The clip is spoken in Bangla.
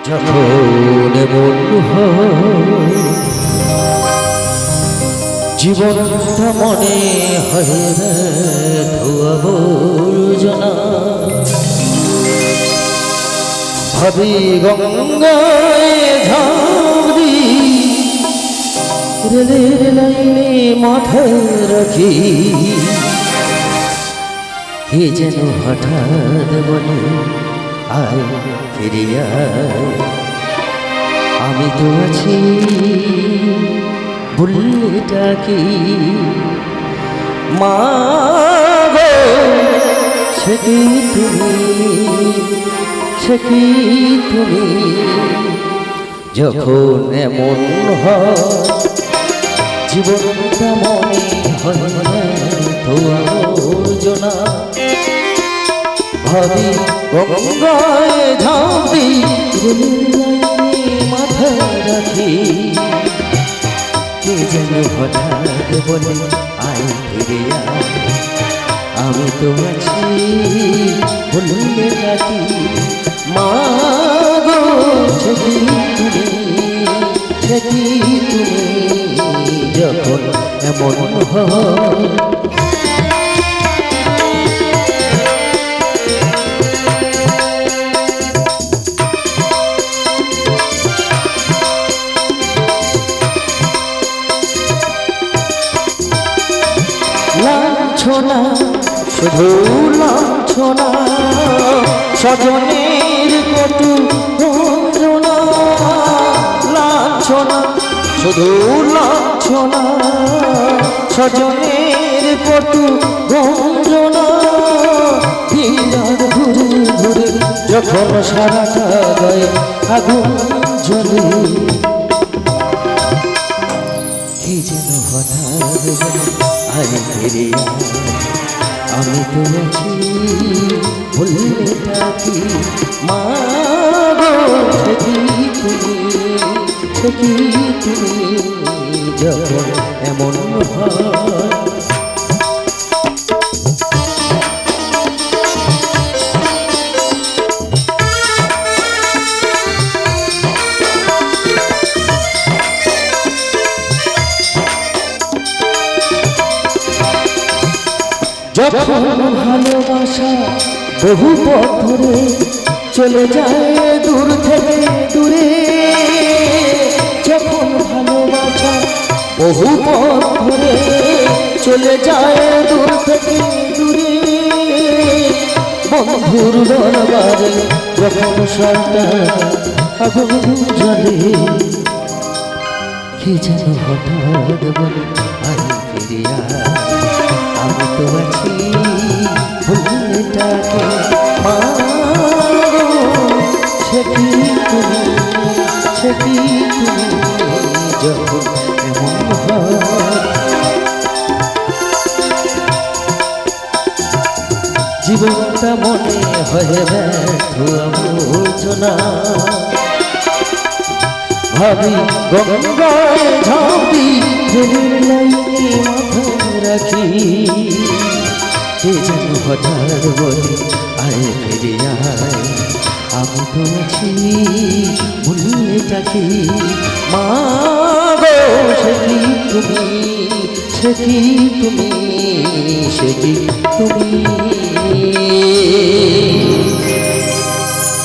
যখন এমন জীবনটা মনে হয় ধোয়া বর্জনা ভাবি গঙ্গায় ঝাঁপ দি রেলের লাইনে মাথায় রাখি কে যেন হঠাৎ বলে আয় ফিরে আয় আমি তো আছি বললেটা কি মা গো সে কি তুমি যখন এমন হয় জীবনটা মনে হয় ধোয়া বর্জনা ভাবি গঙ্গায় ঝাঁপ দি মাথায় রাখি কে যেন হঠাৎ বলে আয় ফিরে আয় আমি তো আছি বললে রাখি মা গো সে কি তুমি যখন এমন হয় লাঞ্ছনা শুধু লাঞ্ছনা স্বজনের কটু বঞ্চনা লাঞ্ছনা শুধু লাঞ্ছনা স্বজনের কটু বঞ্চনা দিনার ঘুরে ঘুরে যখন সারাটা গায়ে আগুন জ্বলে কি যেন হঠাৎ আরে ফিরে আমি তো আছি বললেটা কি মা গো সে কি তুমি যখন এমন হয় যখন ভালোবাসা বহু পথ ধরে চলে যায় দূর থেকে দূরে যখন ভালোবাসা বহু পথ ধরে চলে যায় দূর থেকে দূরে বন্ধুর দরবারে যখন সারা আগুন জ্বলে কে যেন হঠাৎ বলে আয় ফিরিয়া আমি তো আছি ভুলটাকে মা সে কি তুমি যখন এমন জীবনটা মনে হয়ে ধোয়া বর্জনা ভাবি গঙ্গায় ঝাঁপ দি রেলের লাইনে মাথায় রাখি কে যেন হঠাৎ বলে আয় ফিরে আয় আমি তো আছি বললেটা কি মা গো সে কি তুমি